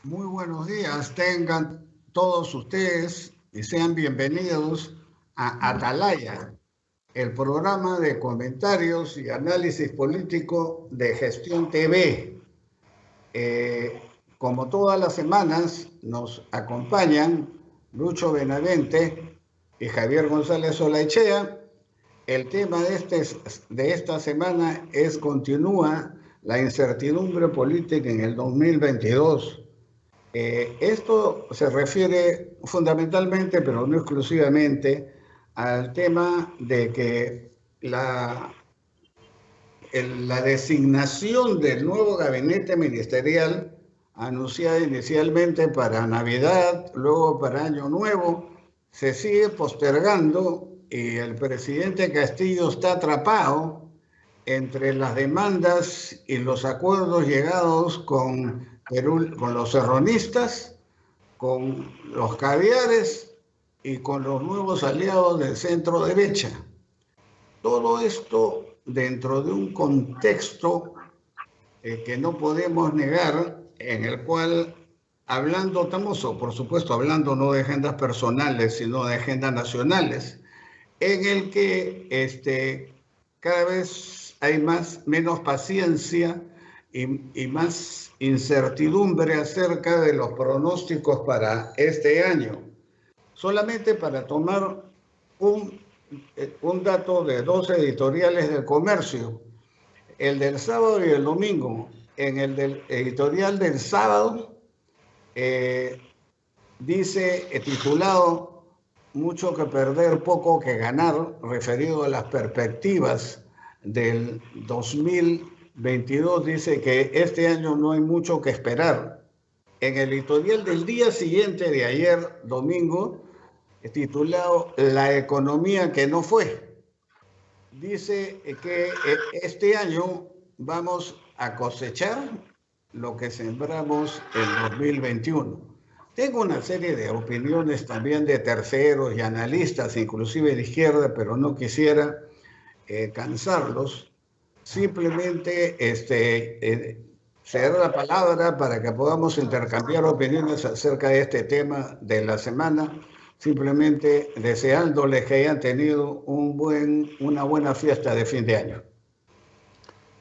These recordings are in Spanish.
Muy buenos días, tengan todos ustedes y sean bienvenidos a Atalaya, el programa de comentarios y análisis político de Gestión TV. Eh, Como todas las semanas, nos acompañan Lucho Benavente y Javier González Olaechea. El tema de esta semana es continúa la incertidumbre política en el 2022. Esto se refiere fundamentalmente, pero no exclusivamente, al tema de que la designación del nuevo gabinete ministerial, anunciada inicialmente para Navidad, luego para Año Nuevo, se sigue postergando y el presidente Castillo está atrapado entre las demandas y los acuerdos llegados con Perú, con los serronistas, con los caviares y con los nuevos aliados del centro derecha. Todo esto dentro de un contexto que no podemos negar, en el cual estamos, por supuesto, hablando no de agendas personales, sino de agendas nacionales, en el que cada vez hay menos paciencia y más incertidumbre acerca de los pronósticos para este año. Solamente para tomar un, un dato de dos editoriales del comercio, el del sábado y el domingo. En el del editorial del sábado dice, titulado Mucho que perder, poco que ganar, referido a las perspectivas del 2022, dice que este año no hay mucho que esperar. En el editorial del día siguiente de ayer, domingo, titulado La economía que no fue, dice que este año vamos a cosechar lo que sembramos en 2021. Tengo una serie de opiniones también de terceros y analistas, inclusive de izquierda, pero no quisiera cansarlos. Simplemente ceder la palabra para que podamos intercambiar opiniones acerca de este tema de la semana, simplemente deseándoles que hayan tenido una buena fiesta de fin de año.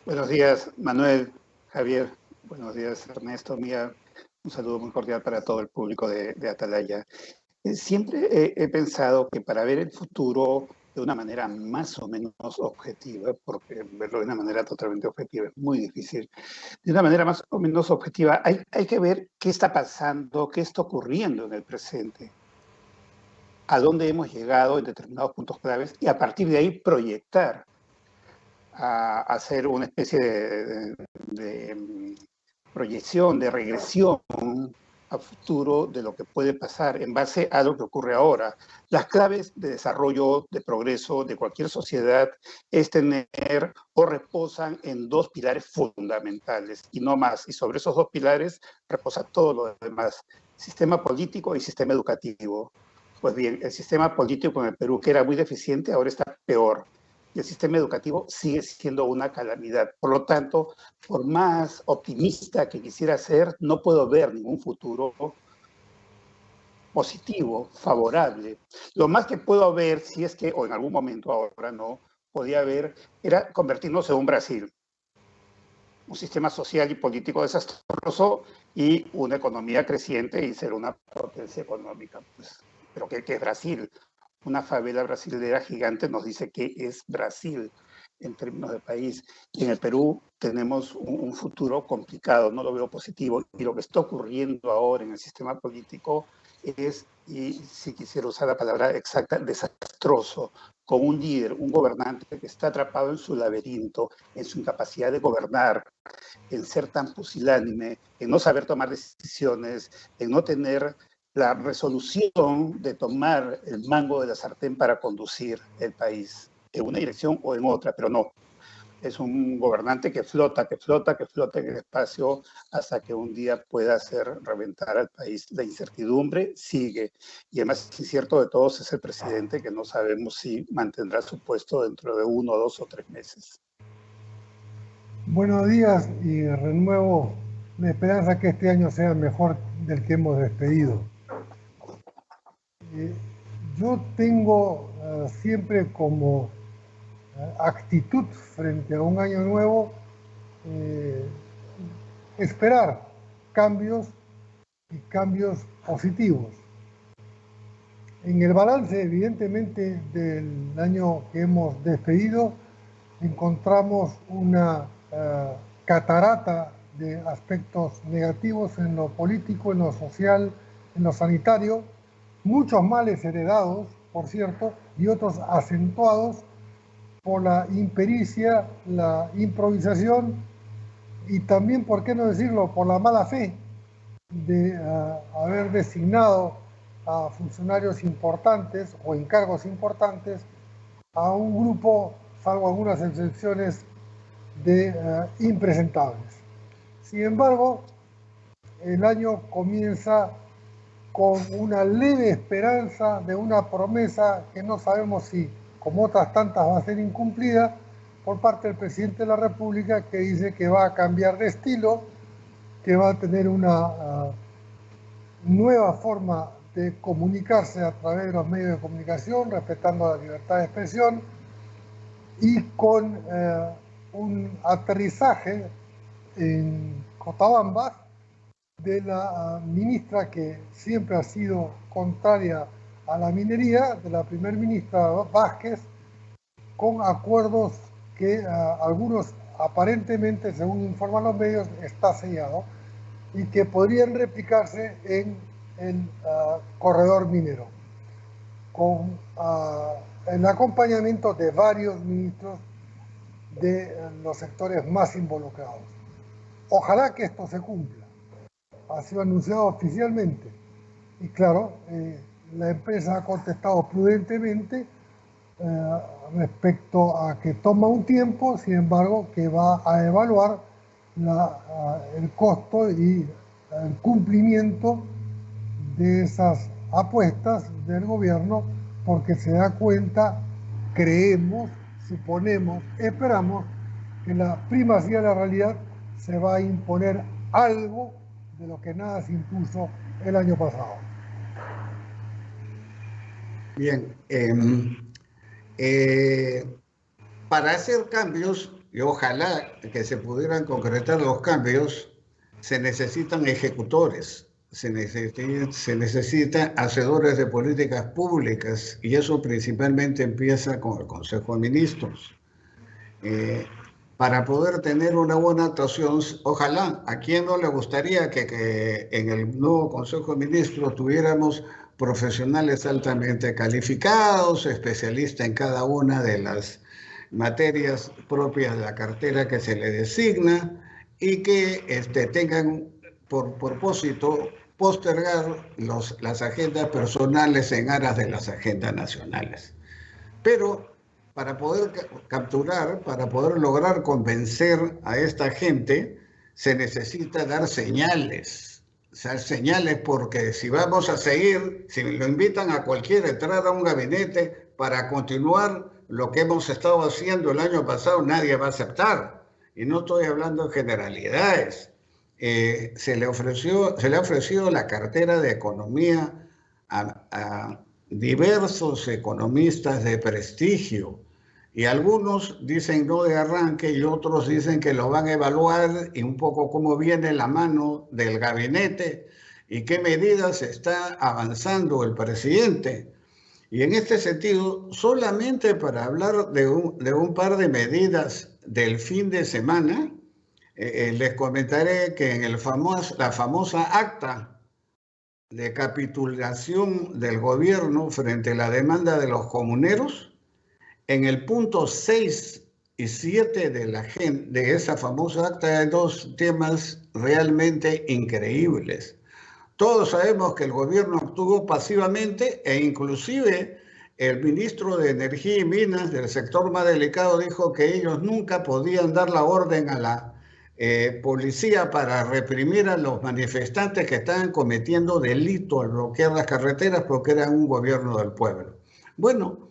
Buenos días, Manuel, Javier. Buenos días, Ernesto. Mía, un saludo muy cordial para todo el público de Atalaya. Siempre he pensado que para ver el futuro de una manera más o menos objetiva, porque verlo de una manera totalmente objetiva es muy difícil, de una manera más o menos objetiva hay que ver qué está pasando, qué está ocurriendo en el presente, a dónde hemos llegado en determinados puntos claves y a partir de ahí proyectar a hacer una especie de proyección, de regresión a futuro de lo que puede pasar en base a lo que ocurre ahora. Las claves de desarrollo, de progreso de cualquier sociedad es tener o reposan en dos pilares fundamentales y no más. Y sobre esos dos pilares reposa todo lo demás, sistema político y sistema educativo. Pues bien, el sistema político en el Perú, que era muy deficiente, ahora está peor. Y el sistema educativo sigue siendo una calamidad. Por lo tanto, por más optimista que quisiera ser, no puedo ver ningún futuro positivo, favorable. Lo más que puedo ver, si es que, o en algún momento ahora no, podía ver, era convertirnos en un Brasil. Un sistema social y político desastroso y una economía creciente y ser una potencia económica. Pues, pero ¿qué es Brasil? Una favela brasilera gigante nos dice que es Brasil en términos de país. Y en el Perú tenemos un futuro complicado, no lo veo positivo. Y lo que está ocurriendo ahora en el sistema político es, y si quisiera usar la palabra exacta, desastroso, con un líder, un gobernante que está atrapado en su laberinto, en su incapacidad de gobernar, en ser tan pusilánime, en no saber tomar decisiones, en no tener la resolución de tomar el mango de la sartén para conducir el país en una dirección o en otra, pero no. Es un gobernante que flota, que flota, que flota en el espacio hasta que un día pueda hacer reventar al país. La incertidumbre sigue. Y el más incierto de todos es el presidente, que no sabemos si mantendrá su puesto dentro de 1, 2 o 3 meses. Buenos días y renuevo la esperanza que este año sea mejor del que hemos despedido. Yo tengo siempre como actitud frente a un año nuevo esperar cambios y cambios positivos. En el balance, evidentemente, del año que hemos despedido, encontramos una catarata de aspectos negativos en lo político, en lo social, en lo sanitario, muchos males heredados, por cierto, y otros acentuados por la impericia, la improvisación y también, por qué no decirlo, por la mala fe de haber designado a funcionarios importantes o encargos importantes a un grupo, salvo algunas excepciones, de impresentables. Sin embargo, el año comienza con una leve esperanza de una promesa que no sabemos si, como otras tantas, va a ser incumplida por parte del presidente de la República, que dice que va a cambiar de estilo, que va a tener una nueva forma de comunicarse a través de los medios de comunicación, respetando la libertad de expresión y con un aterrizaje en Cotabambas de la ministra que siempre ha sido contraria a la minería, de la primer ministra Vázquez, con acuerdos que algunos aparentemente, según informan los medios, está sellado y que podrían replicarse en el corredor minero, con el acompañamiento de varios ministros de los sectores más involucrados. Ojalá que esto se cumpla. Ha sido anunciado oficialmente. Y claro, la empresa ha contestado prudentemente respecto a que toma un tiempo, sin embargo, que va a evaluar el costo y el cumplimiento de esas apuestas del gobierno, porque se da cuenta, creemos, suponemos, esperamos que la primacía de la realidad se va a imponer algo de lo que nada se impuso el año pasado. Bien, para hacer cambios, y ojalá que se pudieran concretar los cambios, se necesitan ejecutores, se necesitan hacedores de políticas públicas, y eso principalmente empieza con el Consejo de Ministros. Para poder tener una buena actuación, ojalá, ¿a quién no le gustaría que en el nuevo Consejo de Ministros tuviéramos profesionales altamente calificados, especialistas en cada una de las materias propias de la cartera que se le designa y que tengan por propósito postergar las agendas personales en aras de las agendas nacionales? Pero para poder capturar, para poder lograr convencer a esta gente, se necesita dar señales. O sea, señales, porque si vamos a seguir, si lo invitan a cualquiera a entrar a un gabinete para continuar lo que hemos estado haciendo el año pasado, nadie va a aceptar. Y no estoy hablando de generalidades. Se le ha ofrecido la cartera de economía a diversos economistas de prestigio, y algunos dicen no de arranque y otros dicen que lo van a evaluar, y un poco cómo viene la mano del gabinete y qué medidas está avanzando el presidente. Y en este sentido, solamente para hablar de un par de medidas del fin de semana, les comentaré que en la famosa acta de capitulación del gobierno frente a la demanda de los comuneros, en el punto 6 y 7 de esa famosa acta hay dos temas realmente increíbles. Todos sabemos que el gobierno actuó pasivamente, e inclusive el ministro de Energía y Minas del sector más delicado dijo que ellos nunca podían dar la orden a la policía para reprimir a los manifestantes que estaban cometiendo delito al bloquear las carreteras, porque eran un gobierno del pueblo. Bueno,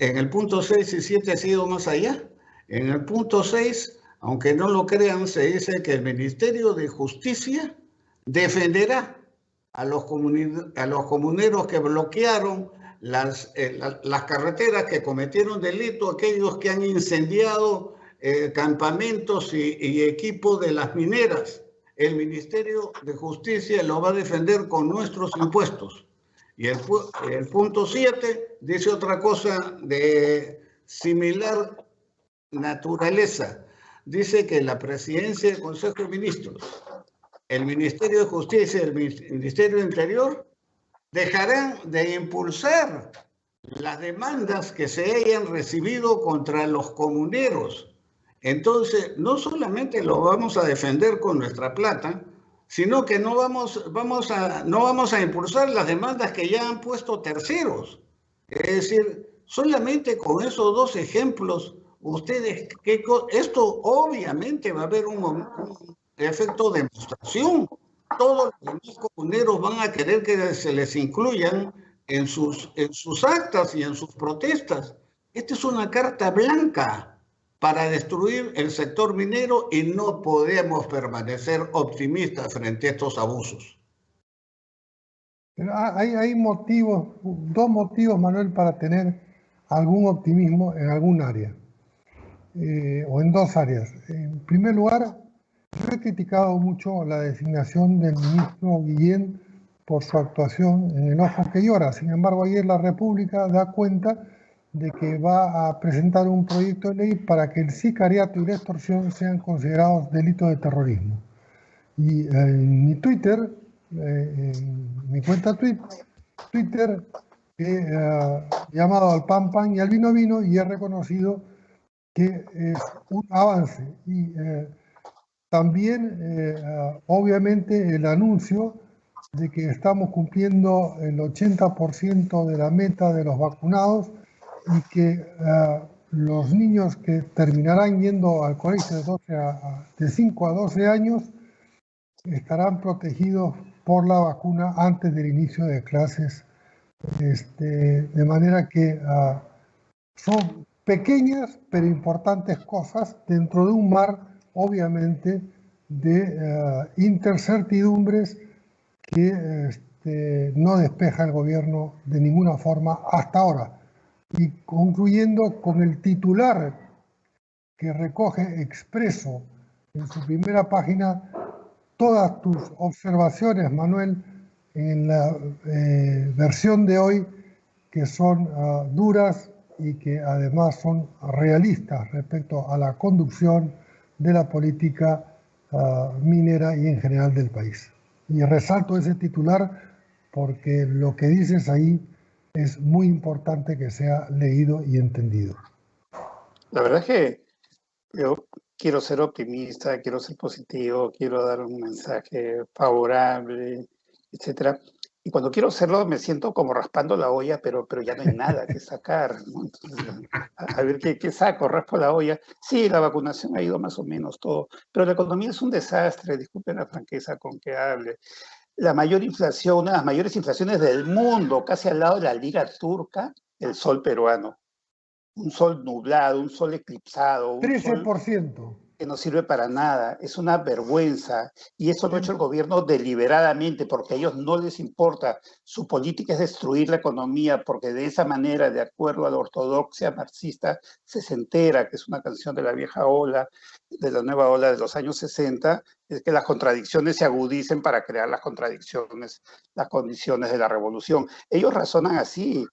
en el punto 6 y 7 ha sido más allá. En el punto 6, aunque no lo crean, se dice que el Ministerio de Justicia defenderá a los comuneros que bloquearon las carreteras, que cometieron delito, aquellos que han incendiado campamentos y equipo de las mineras. El Ministerio de Justicia lo va a defender con nuestros impuestos. Y el punto 7 dice otra cosa de similar naturaleza. Dice que la presidencia del Consejo de Ministros, el Ministerio de Justicia y el Ministerio de Interior dejarán de impulsar las demandas que se hayan recibido contra los comuneros. Entonces, no solamente lo vamos a defender con nuestra plata, sino que no vamos a impulsar las demandas que ya han puesto terceros. Es decir, solamente con esos dos ejemplos, esto obviamente va a haber un efecto de demostración. Todos los demás comuneros van a querer que se les incluyan en sus actas y en sus protestas. Esta es una carta blanca para destruir el sector minero y no podemos permanecer optimistas frente a estos abusos. Pero hay motivos, dos motivos, Manuel, para tener algún optimismo en algún área, o en dos áreas. En primer lugar, yo he criticado mucho la designación del ministro Guillén por su actuación en el ojo que llora. Sin embargo, ayer la República da cuenta de que va a presentar un proyecto de ley para que el sicariato y la extorsión sean considerados delitos de terrorismo. Y en mi Twitter, en mi cuenta Twitter, he llamado al pan pan y al vino vino y he reconocido que es un avance. Y también, obviamente, el anuncio de que estamos cumpliendo el 80% de la meta de los vacunados y que los niños que terminarán yendo al colegio de 5 a 12 años estarán protegidos por la vacuna antes del inicio de clases. De manera que son pequeñas pero importantes cosas dentro de un mar, obviamente, de incertidumbres que no despeja el gobierno de ninguna forma hasta ahora. Y concluyendo con el titular que recoge expreso en su primera página todas tus observaciones, Manuel, en la versión de hoy, que son duras y que además son realistas respecto a la conducción de la política minera y en general del país. Y resalto ese titular porque lo que dices ahí es muy importante que sea leído y entendido. La verdad es que yo quiero ser optimista, quiero ser positivo, quiero dar un mensaje favorable, etcétera. Y cuando quiero hacerlo me siento como raspando la olla, pero ya no hay nada que sacar, ¿no? Entonces, a ver qué saco, raspo la olla. Sí, la vacunación ha ido más o menos todo, pero la economía es un desastre, disculpen la franqueza con que hable. La mayor inflación, una de las mayores inflaciones del mundo, casi al lado de la lira turca, el sol peruano. Un sol nublado, un sol eclipsado, un 13%. sol que no sirve para nada, es una vergüenza. Y eso lo ha hecho el gobierno deliberadamente, porque a ellos no les importa. Su política es destruir la economía, porque de esa manera, de acuerdo a la ortodoxia marxista sesentera, que es una canción de la vieja ola, de la nueva ola de los años 60, es que las contradicciones se agudicen para crear las contradicciones, las condiciones de la revolución. Ellos razonan así.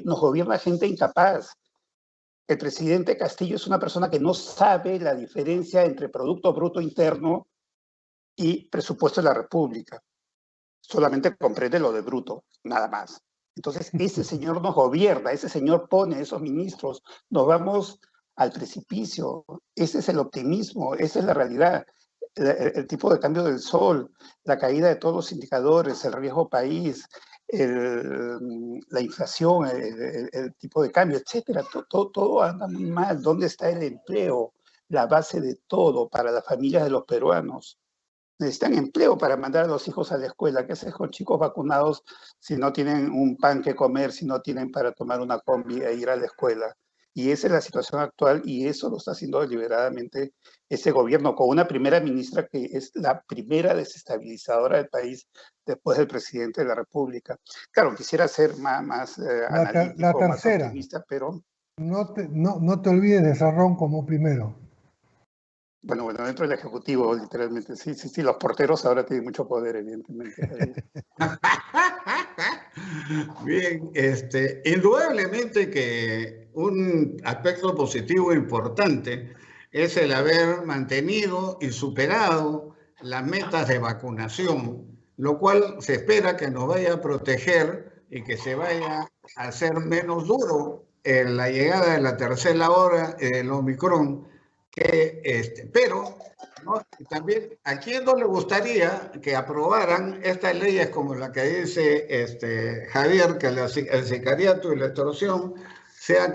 Nos gobierna gente incapaz. El presidente Castillo es una persona que no sabe la diferencia entre Producto Bruto Interno y presupuesto de la República. Solamente comprende lo de bruto, nada más. Entonces, ese señor nos gobierna, ese señor pone esos ministros, nos vamos al precipicio. Ese es el optimismo, esa es la realidad. El tipo de cambio del sol, la caída de todos los indicadores, el riesgo país, la inflación, el tipo de cambio, etcétera, todo anda muy mal. ¿Dónde está el empleo? La base de todo para las familias de los peruanos. Necesitan empleo para mandar a los hijos a la escuela. ¿Qué haces con chicos vacunados si no tienen un pan que comer, si no tienen para tomar una combi e ir a la escuela? Y esa es la situación actual y eso lo está haciendo deliberadamente ese gobierno, con una primera ministra que es la primera desestabilizadora del país después del presidente de la República. Claro, quisiera ser más analítico, más tercera, optimista, pero... no te olvides de Cerrón como primero. Bueno, dentro del Ejecutivo, literalmente. Sí, los porteros ahora tienen mucho poder, evidentemente. Bien, indudablemente que un aspecto positivo importante es el haber mantenido y superado las metas de vacunación, lo cual se espera que nos vaya a proteger y que se vaya a hacer menos duro en la llegada de la tercera hora del Omicron, pero ¿no? También, ¿a quién no le gustaría que aprobaran estas leyes como la que dice Javier, que el sicariato y la extorsión sean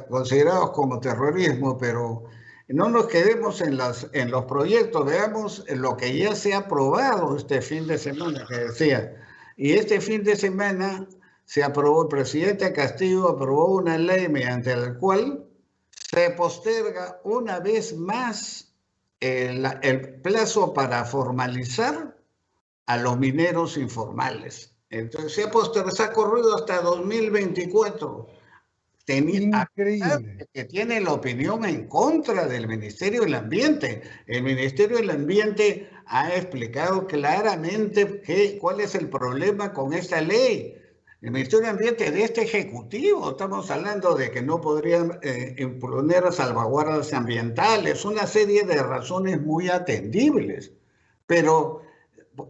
considerados como terrorismo? Pero no nos quedemos en los proyectos, veamos lo que ya se ha aprobado este fin de semana, que decía. Y este fin de semana se aprobó, el presidente Castillo aprobó una ley mediante la cual se posterga una vez más el plazo para formalizar a los mineros informales. Entonces se ha corrido hasta 2024. Increíble. Que tiene la opinión en contra del Ministerio del Ambiente. El Ministerio del Ambiente ha explicado claramente cuál es el problema con esta ley. El Ministerio del Ambiente de este Ejecutivo, estamos hablando de que no podrían imponer salvaguardas ambientales, una serie de razones muy atendibles. Pero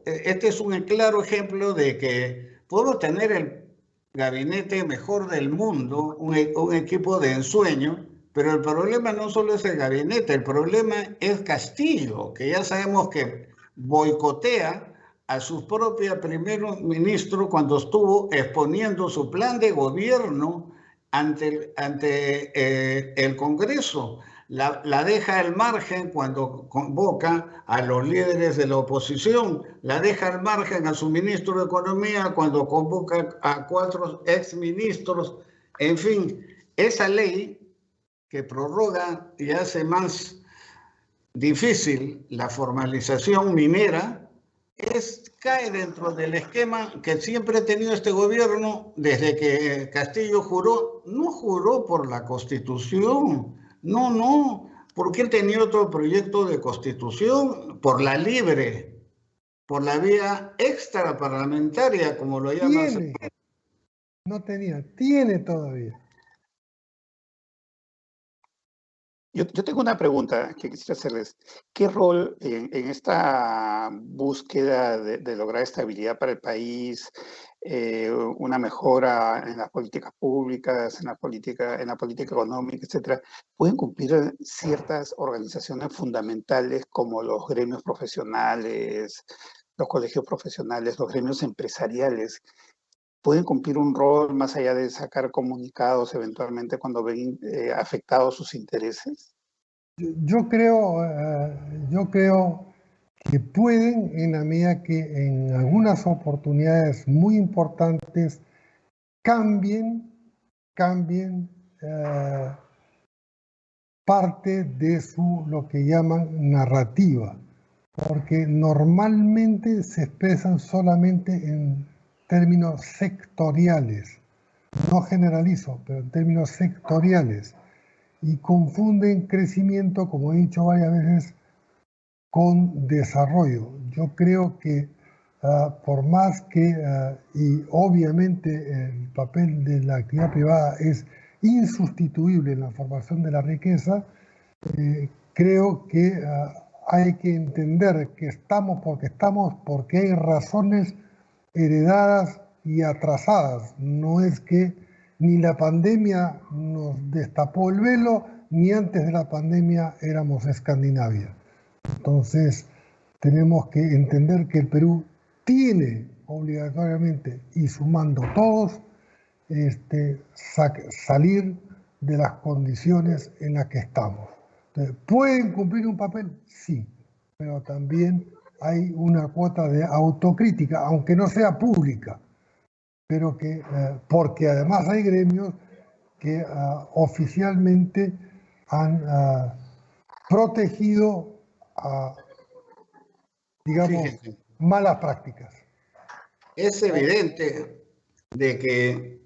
este es un claro ejemplo de que podemos tener el gabinete mejor del mundo, un equipo de ensueño, pero el problema no solo es el gabinete, el problema es Castillo, que ya sabemos que boicotea a su propio primer ministro cuando estuvo exponiendo su plan de gobierno ante el Congreso. La deja al margen cuando convoca a los líderes de la oposición, la deja al margen a su ministro de Economía cuando convoca a 4 exministros. En fin, esa ley que prorroga y hace más difícil la formalización minera cae dentro del esquema que siempre ha tenido este gobierno desde que Castillo juró. No juró por la Constitución, no, porque él tenía otro proyecto de Constitución, por la libre, por la vía extraparlamentaria, como lo llaman. Tiene, no tenía, tiene todavía. Yo tengo una pregunta que quisiera hacerles. ¿Qué rol en esta búsqueda de lograr estabilidad para el país, una mejora en las políticas públicas, en la política económica, etcétera, pueden cumplir ciertas organizaciones fundamentales como los gremios profesionales, los colegios profesionales, los gremios empresariales? ¿Pueden cumplir un rol más allá de sacar comunicados eventualmente cuando ven afectados sus intereses? Yo creo que pueden, en la medida que en algunas oportunidades muy importantes cambien parte de lo que llaman narrativa, porque normalmente se expresan solamente en términos sectoriales, no generalizo, pero en términos sectoriales, y confunden crecimiento, como he dicho varias veces, con desarrollo. Yo creo que por más que, y obviamente el papel de la actividad privada es insustituible en la formación de la riqueza, creo que hay que entender que estamos porque hay razones heredadas y atrasadas. No es que ni la pandemia nos destapó el velo, ni antes de la pandemia éramos Escandinavia. Entonces, tenemos que entender que el Perú tiene obligatoriamente, y sumando todos, salir de las condiciones en las que estamos. Entonces, ¿pueden cumplir un papel? Sí, pero también hay una cuota de autocrítica, aunque no sea pública, pero que, porque además hay gremios que oficialmente han protegido a, digamos, Fíjese, malas prácticas. es evidente de que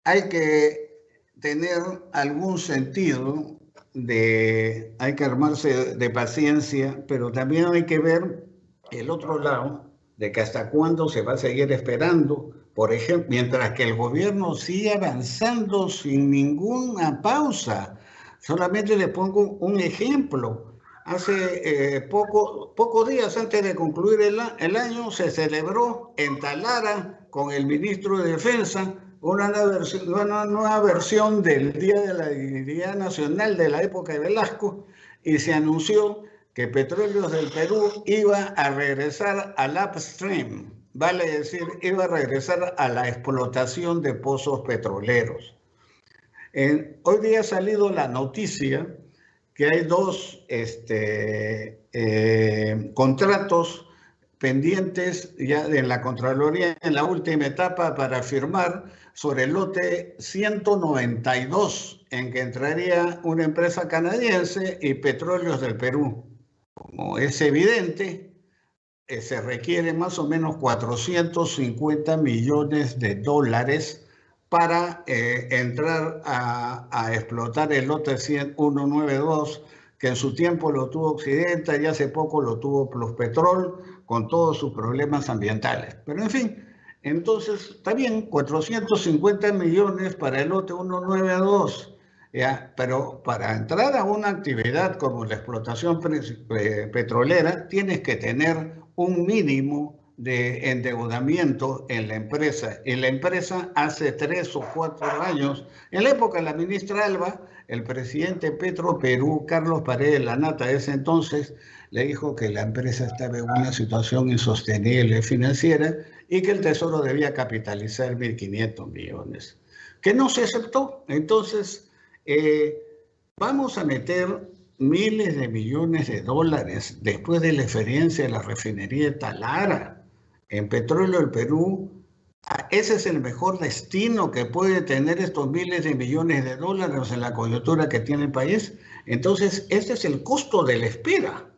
hay que tener algún sentido hay que armarse de paciencia, pero también hay que ver el otro lado, de que hasta cuándo se va a seguir esperando, por ejemplo, mientras que el gobierno sigue avanzando sin ninguna pausa. Solamente le pongo un ejemplo. Hace pocos días antes de concluir el año se celebró en Talara con el ministro de Defensa una nueva versión del Día de la Dignidad Nacional de la época de Velasco y se anunció que Petróleos del Perú iba a regresar al upstream, vale decir, iba a regresar a la explotación de pozos petroleros. Hoy día ha salido la noticia que hay dos contratos pendientes ya en la Contraloría en la última etapa para firmar sobre el lote 192 en que entraría una empresa canadiense y Petróleos del Perú. Como es evidente, se requiere más o menos 450 millones de dólares para entrar a explotar el lote 192, que en su tiempo lo tuvo Occidente y hace poco lo tuvo Pluspetrol, con todos sus problemas ambientales. Pero en fin, entonces está bien, 450 millones para el lote 192, ¿ya? Pero para entrar a una actividad como la explotación petrolera, tienes que tener un mínimo de endeudamiento en la empresa. Y la empresa hace 3 o 4 años, en la época de la ministra Alba, el presidente Petro Perú, Carlos Paredes Lanata, de ese entonces, le dijo que la empresa estaba en una situación insostenible financiera y que el Tesoro debía capitalizar 1.500 millones, que no se aceptó. Entonces, vamos a meter miles de millones de dólares después de la experiencia de la refinería de Talara en Petróleo del Perú. Ese es el mejor destino que puede tener estos miles de millones de dólares en la coyuntura que tiene el país. Entonces, este es el costo de la espera.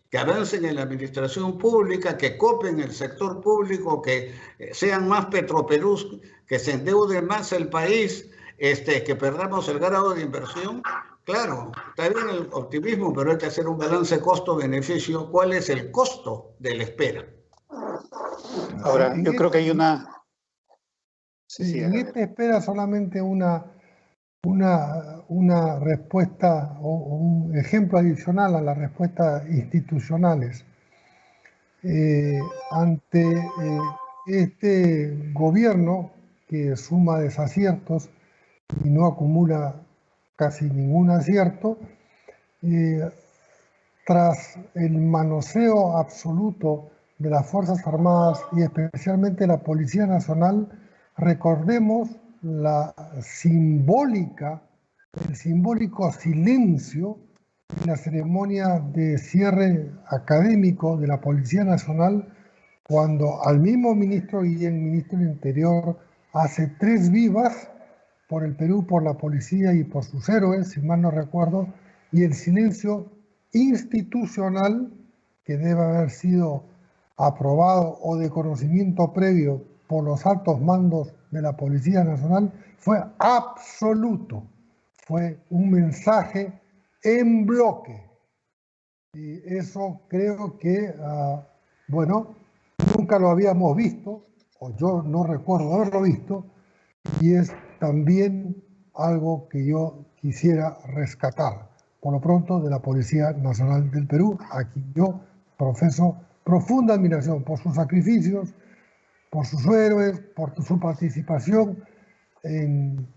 Que avancen en la administración pública, que copen el sector público, que sean más Petroperús, que se endeude más el país, que perdamos el grado de inversión. Claro, está bien el optimismo, pero hay que hacer un balance costo-beneficio. ¿Cuál es el costo de la espera? Ahora, yo creo que hay una... Sí, en esta espera solamente una respuesta o un ejemplo adicional a las respuestas institucionales. Ante este gobierno que suma desaciertos y no acumula casi ningún acierto, tras el manoseo absoluto de las Fuerzas Armadas y especialmente la Policía Nacional, recordemos el simbólico silencio en la ceremonia de cierre académico de la Policía Nacional, cuando al mismo ministro y el ministro del Interior hace 3 vivas por el Perú, por la policía y por sus héroes, si mal no recuerdo, y el silencio institucional que debe haber sido aprobado o de conocimiento previo por los altos mandos de la Policía Nacional fue absoluto. Fue un mensaje en bloque. Y eso creo que, bueno, nunca lo habíamos visto, o yo no recuerdo haberlo visto, y es también algo que yo quisiera rescatar, por lo pronto, de la Policía Nacional del Perú, a quien yo profeso profunda admiración por sus sacrificios, por sus héroes, por su participación en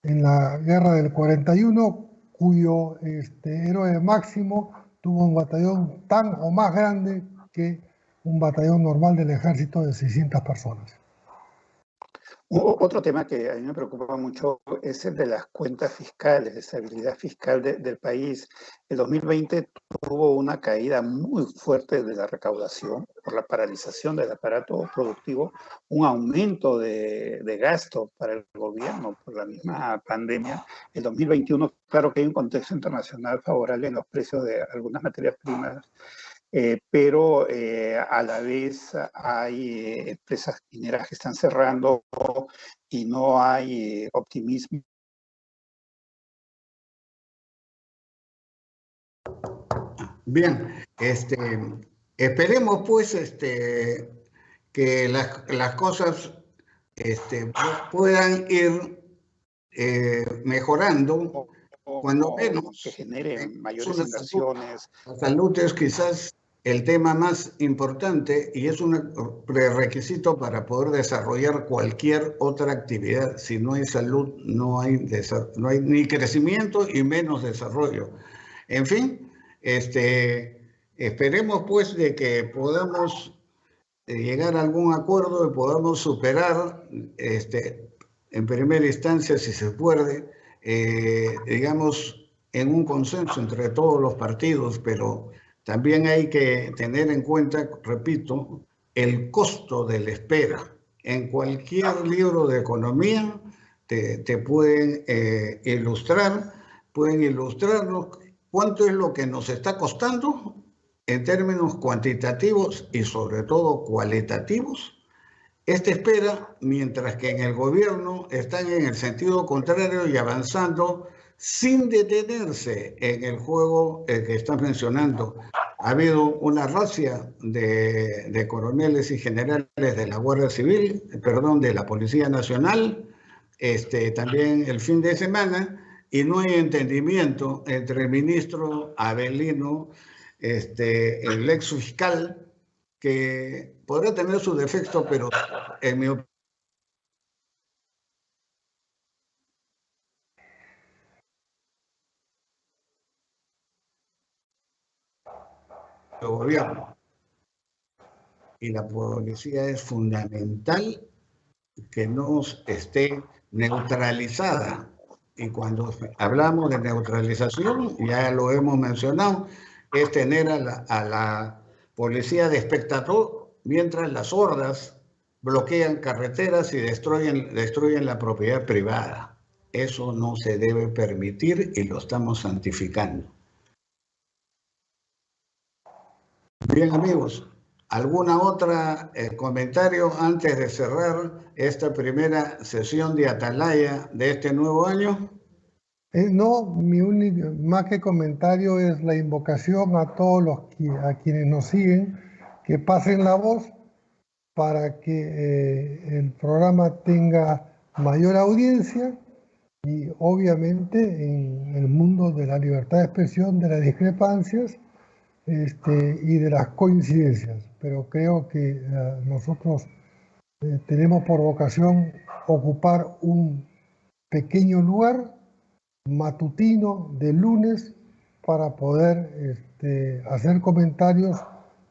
la guerra del 41, cuyo héroe máximo tuvo un batallón tan o más grande que un batallón normal del ejército de 600 personas. Otro tema que a mí me preocupa mucho es el de las cuentas fiscales, de estabilidad fiscal del país. El 2020 tuvo una caída muy fuerte de la recaudación por la paralización del aparato productivo, un aumento de gasto para el gobierno por la misma pandemia. El 2021, claro que hay un contexto internacional favorable en los precios de algunas materias primas, pero a la vez hay empresas mineras que están cerrando y no hay optimismo. Bien, esperemos pues que las cosas puedan ir mejorando, cuando menos. Que generen mayores inversiones. La salud es quizás el tema más importante y es un prerequisito para poder desarrollar cualquier otra actividad. Si no hay salud, no hay ni crecimiento y menos desarrollo. En fin, esperemos pues de que podamos llegar a algún acuerdo y podamos superar, en primera instancia, si se puede, digamos, en un consenso entre todos los partidos, pero también hay que tener en cuenta, repito, el costo de la espera. En cualquier libro de economía te pueden ilustrarnos cuánto es lo que nos está costando en términos cuantitativos y sobre todo cualitativos esta espera, mientras que en el gobierno están en el sentido contrario y avanzando sin detenerse en el juego que están mencionando. Ha habido una racia de coroneles y generales de la Guardia Civil, de la Policía Nacional, también el fin de semana, y no hay entendimiento entre el ministro Avelino, el ex fiscal, que podrá tener su defecto, pero en mi opinión, el gobierno y la policía es fundamental que no esté neutralizada. Y cuando hablamos de neutralización, ya lo hemos mencionado, es tener a la policía de espectador mientras las hordas bloquean carreteras y destruyen la propiedad privada. Eso no se debe permitir y lo estamos santificando. Bien, amigos, ¿alguna otra comentario antes de cerrar esta primera sesión de Atalaya de este nuevo año? No, mi único, más que comentario, es la invocación a todos a quienes nos siguen, que pasen la voz para que el programa tenga mayor audiencia y obviamente en el mundo de la libertad de expresión, de las discrepancias y de las coincidencias. Pero creo que nosotros tenemos por vocación ocupar un pequeño lugar matutino de lunes para poder hacer comentarios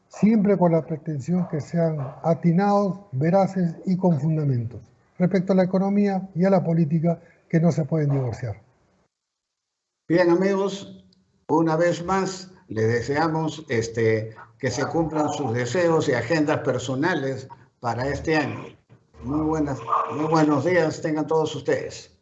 siempre con la pretensión que sean atinados, veraces y con fundamentos respecto a la economía y a la política, que no se pueden divorciar. Bien, amigos, una vez más le deseamos que se cumplan sus deseos y agendas personales para este año. Muy buenos días tengan todos ustedes.